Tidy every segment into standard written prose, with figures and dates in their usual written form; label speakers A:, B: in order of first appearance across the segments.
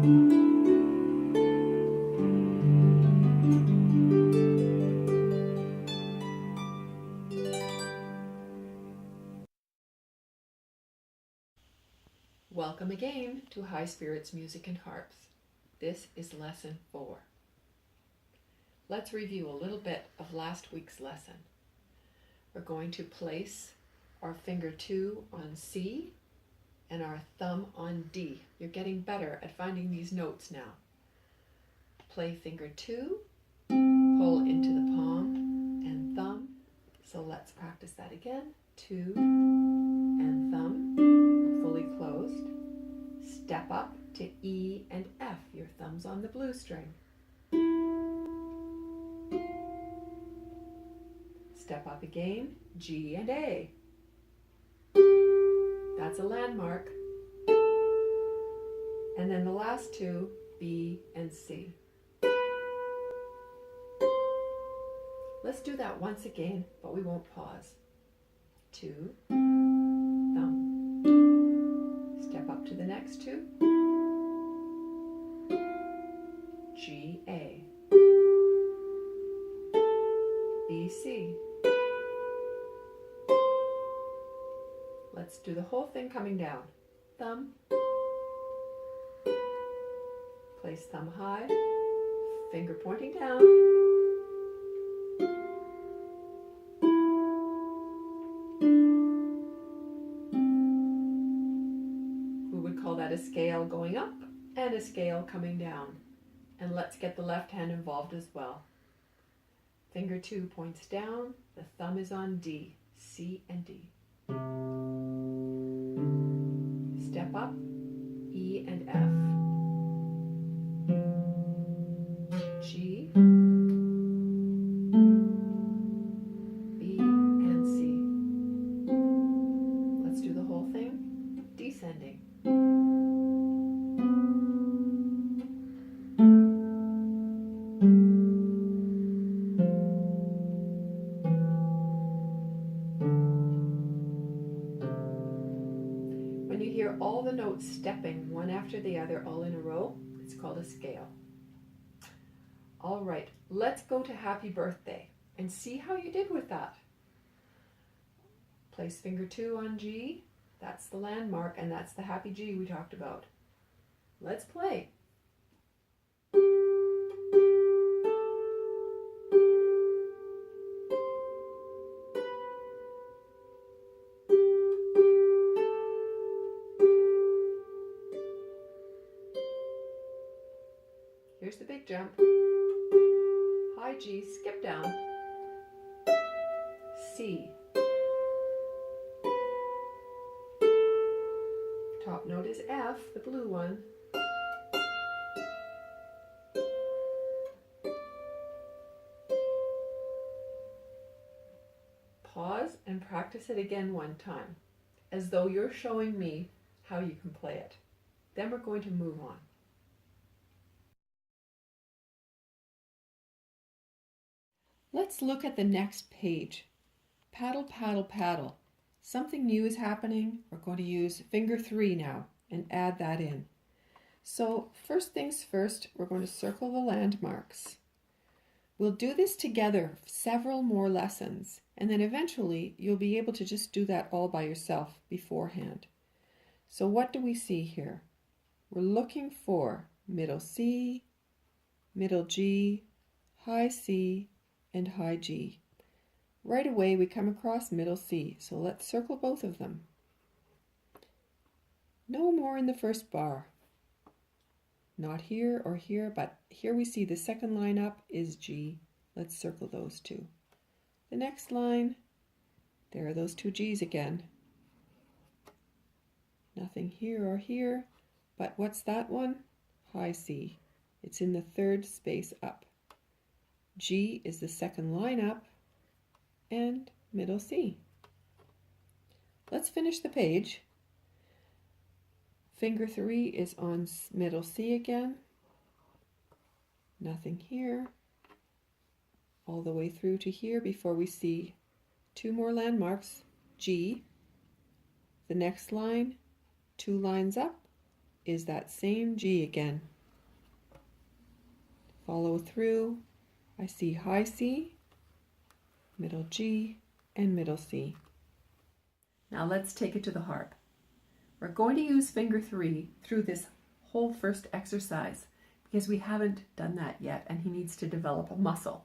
A: Welcome again to High Spirits Music and Harps. This is lesson 4. Let's review a little bit of last week's lesson. We're going to place our finger 2 on C and our thumb on D. You're getting better at finding these notes now. Play finger 2, pull into the palm and thumb. So let's practice that again. 2 and thumb, fully closed. Step up to E and F. Your thumb's on the blue string. Step up again, G and A. That's a landmark. And then the last two, B and C. Let's do that once again, but we won't pause. 2, thumb. Step up to the next 2. G, A. B, C. Let's do the whole thing coming down. Thumb. Place thumb high. Finger pointing down. We would call that a scale going up and a scale coming down. And let's get the left hand involved as well. Finger 2 points down, the thumb is on D, C and D. Step up, E and F. G, B and C. Let's do the whole thing, descending. When you hear all the notes stepping one after the other all in a row, it's called a scale. All right, let's go to Happy Birthday and see how you did with that. Place finger 2 on G, that's the landmark, and that's the happy G we talked about. Let's play. Here's the big jump. High G, skip down. C. Top note is F, the blue one. Pause and practice it again one time, as though you're showing me how you can play it. Then we're going to move on. Let's look at the next page. Paddle, paddle, paddle. Something new is happening. We're going to use finger 3 now and add that in. So first things first, we're going to circle the landmarks. We'll do this together several more lessons, and then eventually you'll be able to just do that all by yourself beforehand. So what do we see here? We're looking for middle C, middle G, high C, and high G. Right away we come across middle C, so let's circle both of them. No more in the first bar. Not here or here, but here we see the second line up is G. Let's circle those two. The next line, there are those two G's again. Nothing here or here, but what's that one? High C. It's in the third space up. G is the second line up, and middle C. Let's finish the page. Finger 3 is on middle C again. Nothing here. All the way through to here before we see two more landmarks, G. The next line, 2 lines up, is that same G again. Follow through. I see high C, middle G, and middle C. Now let's take it to the harp. We're going to use finger 3 through this whole first exercise because we haven't done that yet and he needs to develop a muscle.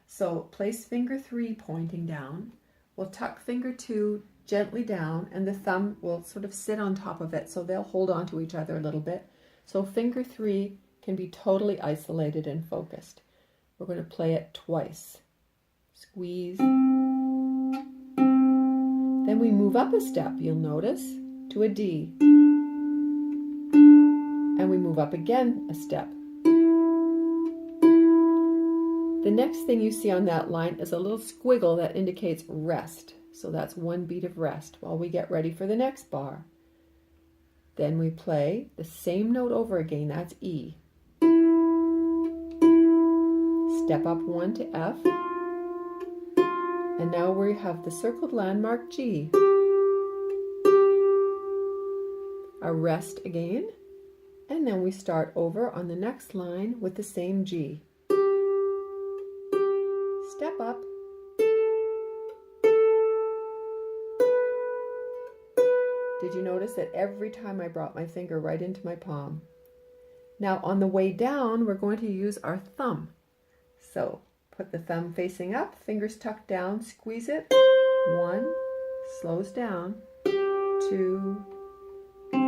A: So place finger 3 pointing down. We'll tuck finger 2 gently down and the thumb will sort of sit on top of it so they'll hold on to each other a little bit. So finger 3 can be totally isolated and focused. We're going to play it twice. Squeeze. Then we move up a step, you'll notice, to a D. And we move up again a step. The next thing you see on that line is a little squiggle that indicates rest. So that's one beat of rest while we get ready for the next bar. Then we play the same note over again, that's E. Step up 1 to F. And now we have the circled landmark G. A rest again. And then we start over on the next line with the same G. Step up. Did you notice that every time I brought my finger right into my palm? Now on the way down, we're going to use our thumb. So put the thumb facing up, fingers tucked down, squeeze it. 1, slows down. 2, 3,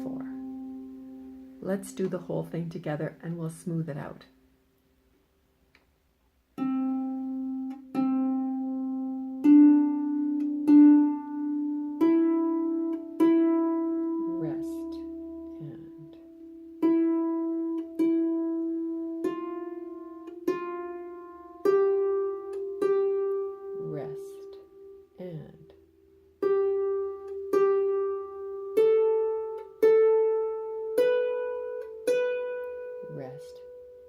A: 4. Let's do the whole thing together and we'll smooth it out. Rest,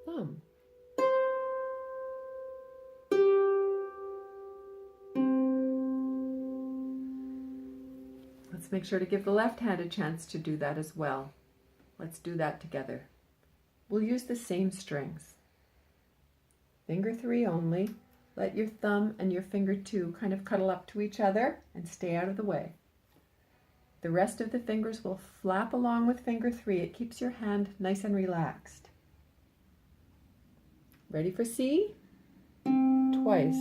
A: thumb. Let's make sure to give the left hand a chance to do that as well. Let's do that together. We'll use the same strings. Finger 3 only. Let your thumb and your finger 2 kind of cuddle up to each other and stay out of the way. The rest of the fingers will flap along with finger 3. It keeps your hand nice and relaxed. Ready for C? Twice.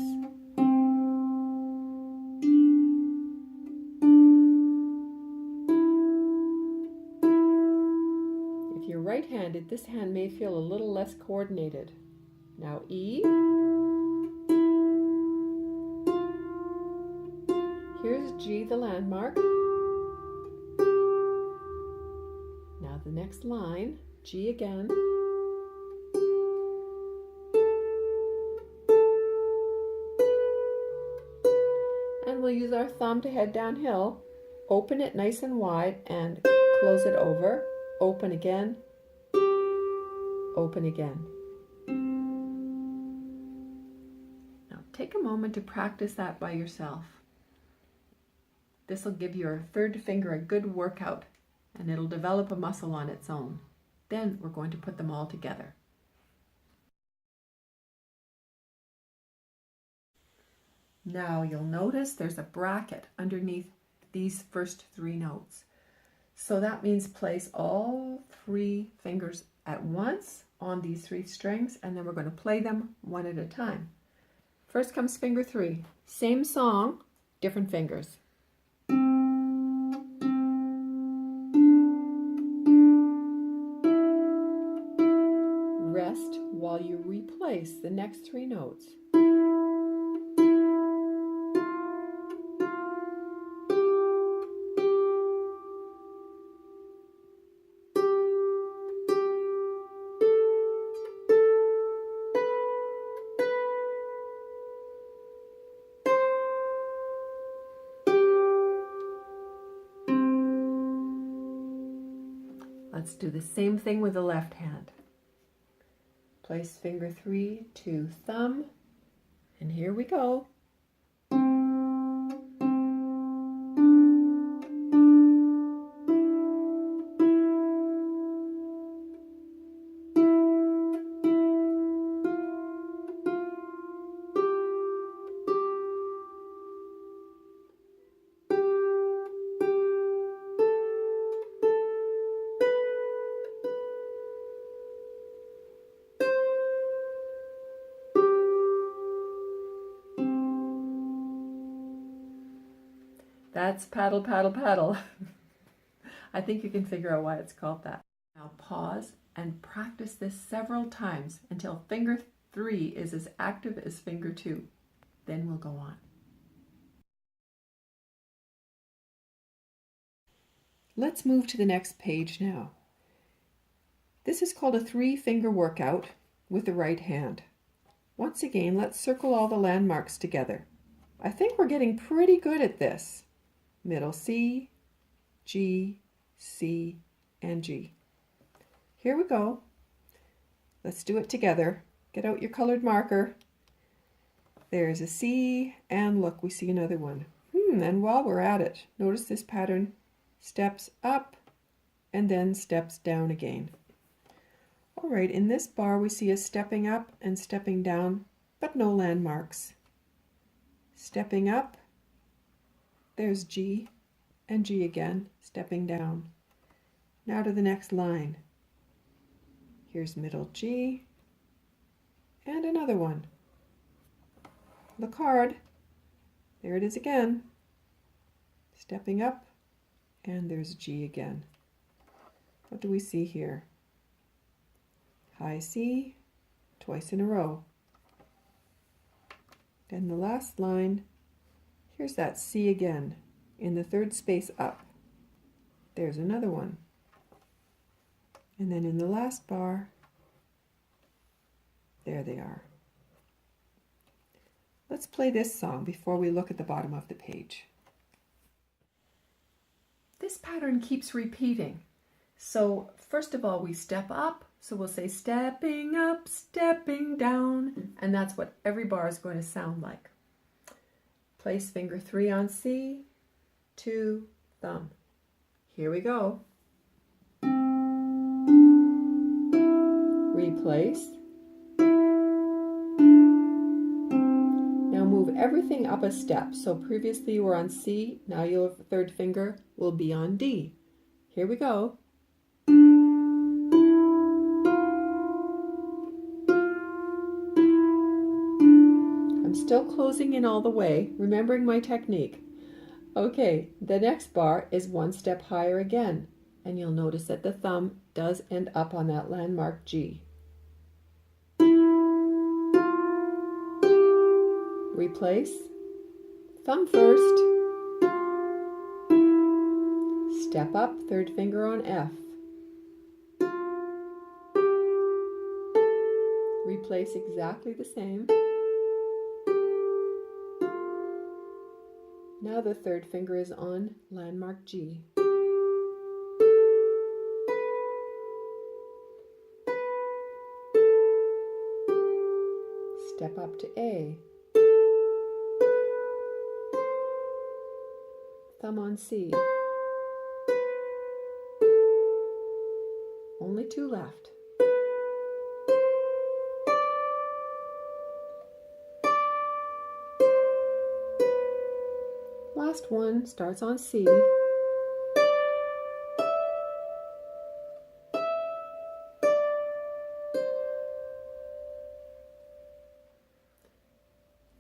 A: If you're right-handed, this hand may feel a little less coordinated. Now E. Here's G, the landmark. Now the next line, G again. And we'll use our thumb to head downhill. Open it nice and wide and close it over. Open again. Open again. Now take a moment to practice that by yourself. This will give your third finger a good workout and it'll develop a muscle on its own. Then we're going to put them all together. Now you'll notice there's a bracket underneath these first 3 notes. So that means place all 3 fingers at once on these 3 strings and then we're going to play them one at a time. First comes finger 3. Same song, different fingers. Rest while you replace the next 3 notes. Let's do the same thing with the left hand. Place finger 3 to thumb, and here we go. That's paddle, paddle, paddle. I think you can figure out why it's called that. Now pause and practice this several times until finger 3 is as active as finger 2. Then we'll go on. Let's move to the next page now. This is called a 3-finger workout with the right hand. Once again, let's circle all the landmarks together. I think we're getting pretty good at this. Middle C, G, C, and G. Here we go. Let's do it together. Get out your colored marker. There's a C, and look, we see another one. And while we're at it, notice this pattern steps up and then steps down again. All right, in this bar we see a stepping up and stepping down, but no landmarks. Stepping up, there's G and G again, stepping down. Now to the next line. Here's middle G and another one. Look hard. There it is again. Stepping up, and there's G again. What do we see here? High C, twice in a row. Then the last line, here's that C again, in the 3rd space up. There's another one. And then in the last bar, there they are. Let's play this song before we look at the bottom of the page. This pattern keeps repeating. So first of all, we step up. So we'll say stepping up, stepping down, and that's what every bar is going to sound like. Place finger 3 on C, 2, thumb. Here we go. Replace. Now move everything up a step. So previously you were on C, now your 3rd finger will be on D. Here we go. I'm still closing in all the way, remembering my technique. Okay, the next bar is 1 step higher again, and you'll notice that the thumb does end up on that landmark G. Replace. Thumb first. Step up, 3rd finger on F. Replace exactly the same. Now the 3rd finger is on landmark G. Step up to A. Thumb on C. Only 2 left. Last one starts on C.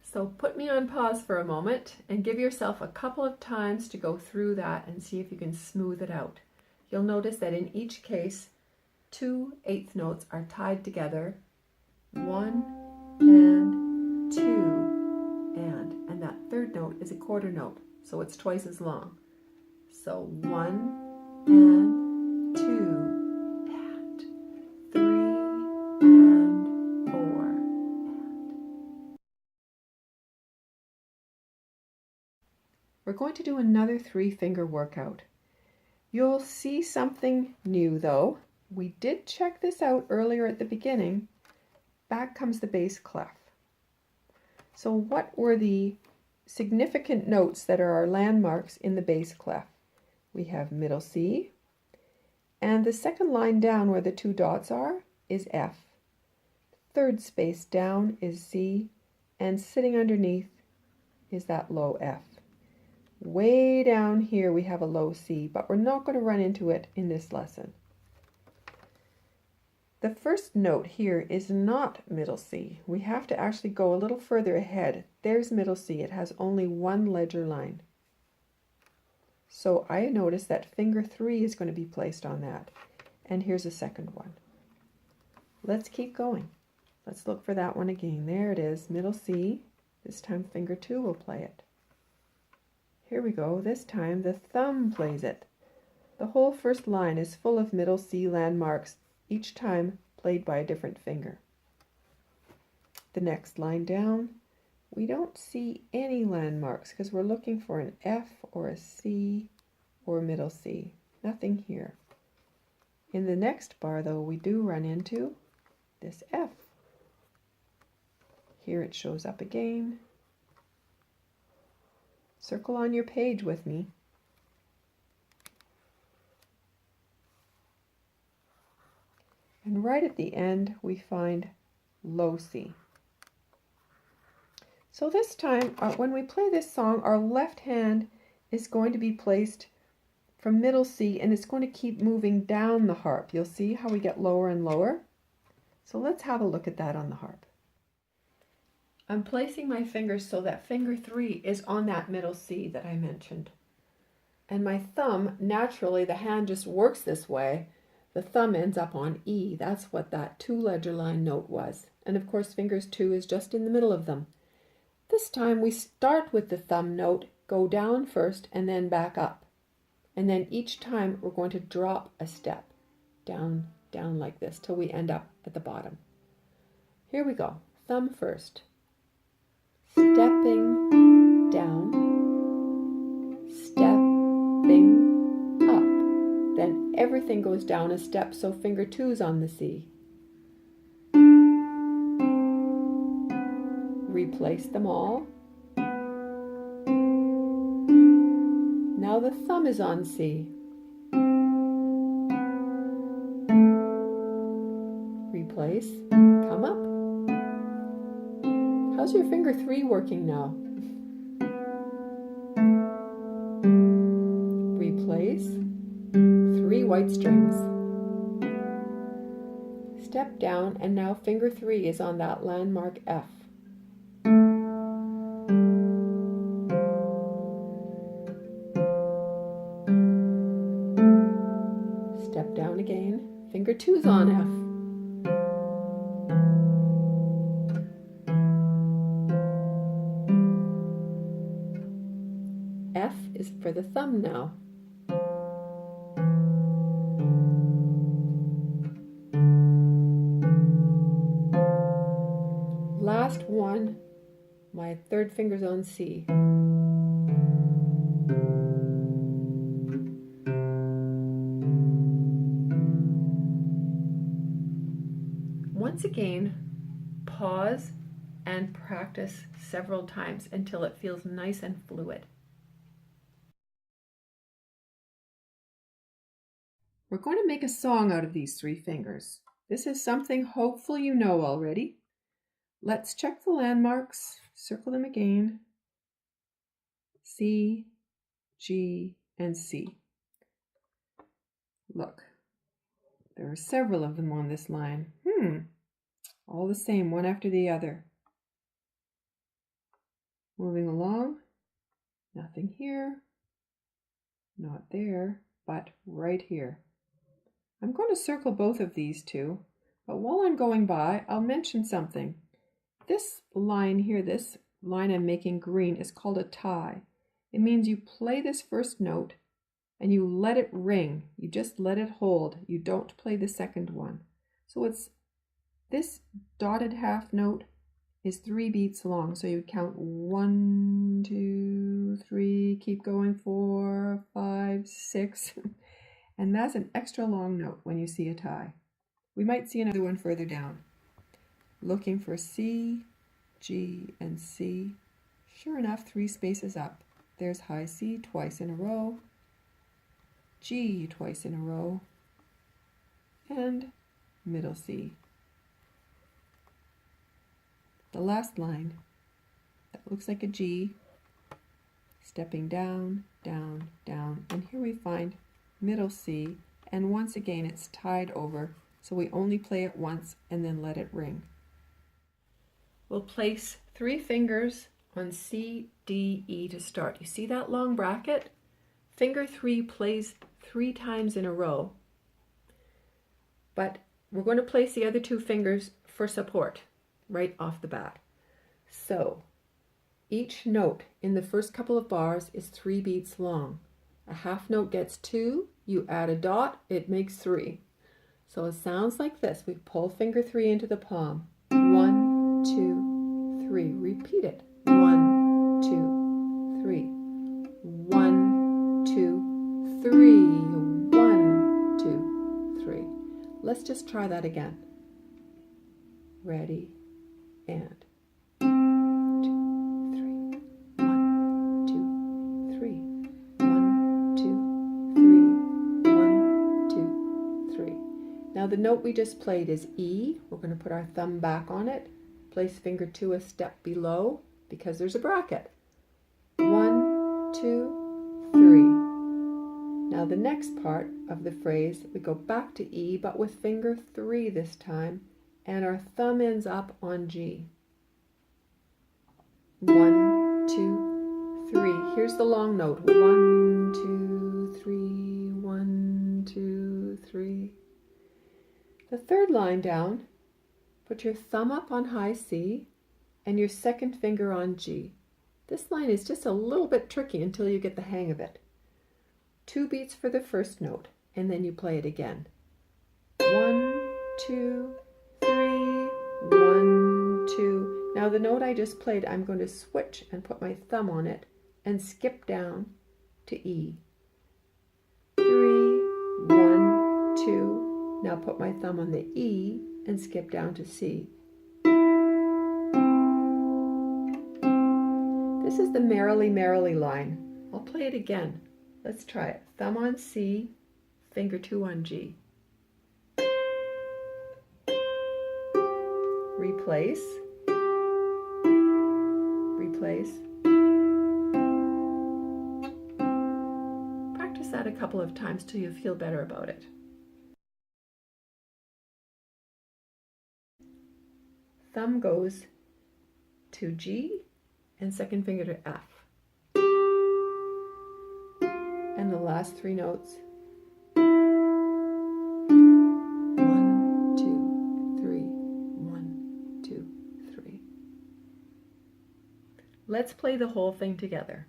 A: So put me on pause for a moment and give yourself a couple of times to go through that and see if you can smooth it out. You'll notice that in each case, 2 eighth notes are tied together, 1 and 2 and that 3rd note is a quarter note, so it's twice as long. So 1 and 2 and 3 and 4 and. We're going to do another 3-finger workout. You'll see something new though. We did check this out earlier at the beginning. Back comes the bass clef. So what were the significant notes that are our landmarks in the bass clef? We have middle C, and the 2nd line down where the 2 dots are is F. 3rd space down is C, and sitting underneath is that low F. Way down here we have a low C, but we're not going to run into it in this lesson. The first note here is not middle C. We have to actually go a little further ahead. There's middle C. It has only 1 ledger line. So I noticed that finger 3 is going to be placed on that. And here's a second one. Let's keep going. Let's look for that one again. There it is, middle C. This time finger 2 will play it. Here we go. This time the thumb plays it. The whole first line is full of middle C landmarks, each time played by a different finger. The next line down, we don't see any landmarks because we're looking for an F or a C or middle C. Nothing here. In the next bar, though, we do run into this F. Here it shows up again. Circle on your page with me. And right at the end, we find low C. So this time, when we play this song, our left hand is going to be placed from middle C, and it's going to keep moving down the harp. You'll see how we get lower and lower. So let's have a look at that on the harp. I'm placing my fingers so that finger 3 is on that middle C that I mentioned. And my thumb, naturally, the hand just works this way. The thumb ends up on E. That's what that 2-ledger line note was. And of course, fingers 2 is just in the middle of them. This time we start with the thumb note, go down first, and then back up. And then each time we're going to drop a step down, down like this till we end up at the bottom. Here we go. Thumb first. Stepping down, stepping up. Then everything goes down a step, so finger 2 is on the C. Replace them all. Now the thumb is on C. Replace, come up. How's your finger 3 working now? Replace, 3 white strings. Step down, and now finger 3 is on that landmark F. Step down again, finger 2 is on F. F is for the thumb now. Last one, my third finger's on C. Once again, pause and practice several times until it feels nice and fluid. We're going to make a song out of these 3 fingers. This is something hopefully you know already. Let's check the landmarks, circle them again. C, G, and C. Look, there are several of them on this line. All the same, one after the other. Moving along, nothing here, not there, but right here. I'm going to circle both of these 2, but while I'm going by, I'll mention something. This line here, this line I'm making green, is called a tie. It means you play this first note and you let it ring. You just let it hold. You don't play the second one. So it's this dotted half note is 3 beats long. So you count 1, 2, 3, keep going, 4, 5, 6. And that's an extra long note when you see a tie. We might see another one further down. Looking for C, G, and C. Sure enough, 3 spaces up. There's high C twice in a row, G twice in a row, and middle C. The last line, that looks like a G, stepping down, down, down, and here we find middle C, and once again it's tied over, so we only play it once and then let it ring. We'll place 3 fingers on C, D, E to start. You see that long bracket? Finger 3 plays 3 times in a row, but we're going to place the other 2 fingers for support right off the bat. So each note in the first couple of bars is 3 beats long. A half note gets 2, you add a dot, it makes 3. So it sounds like this. We pull finger 3 into the palm. 1, 2, 3. Repeat it. 1, 2, 3. 1, 2, 3. 1, 2, 3. Let's just try that again. Ready, and 1, 2, 3. 1, 2, 3. 1, 2, 3. 1, 2, 3. Now the note we just played is E. We're going to put our thumb back on it. Place finger 2 a step below because there's a bracket. 1, 2, 3. Now the next part of the phrase, we go back to E, but with finger 3 this time, and our thumb ends up on G. 1, 2, 3. Here's the long note. 1, 2, 3. 1, 2, 3. The third line down, put your thumb up on high C and your second finger on G. This line is just a little bit tricky until you get the hang of it. 2 beats for the first note, and then you play it again. 1, 2, 3, 1, 2. Now the note I just played, I'm going to switch and put my thumb on it and skip down to E. 3, 1, 2. Now put my thumb on the E and skip down to C. This is the Merrily Merrily line. I'll play it again. Let's try it. Thumb on C, finger 2 on G. Replace. Replace. Practice that a couple of times till you feel better about it. Thumb goes to G and second finger to F. And the last 3 notes. 1, 2, 3. 1, 2, 3. Let's play the whole thing together.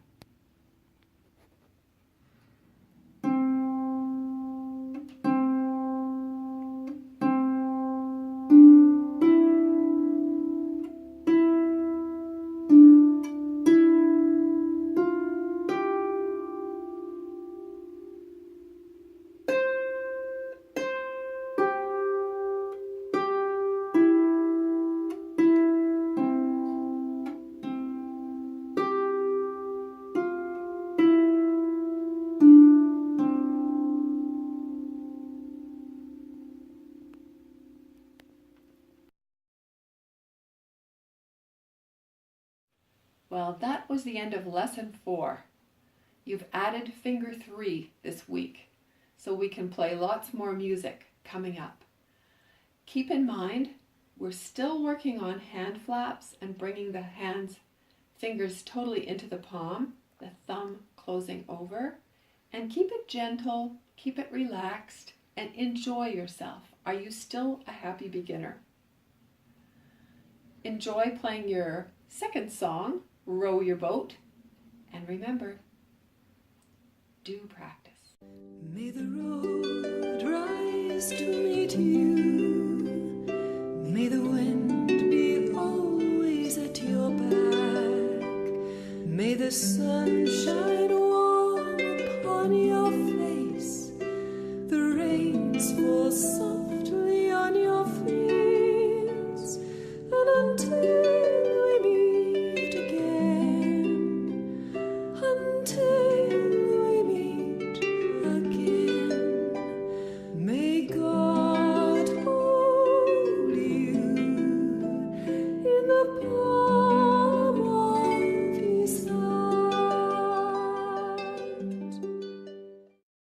A: Well, that was the end of lesson 4. You've added finger 3 this week, so we can play lots more music coming up. Keep in mind, we're still working on hand flaps and bringing the fingers totally into the palm, the thumb closing over, and keep it gentle, keep it relaxed, and enjoy yourself. Are you still a happy beginner? Enjoy playing your second song, Row Your Boat, and remember, do practice.
B: May the road rise to meet you. May the wind be always at your back. May the sun shine warm upon your face. The rains fall softly on your fields. And until the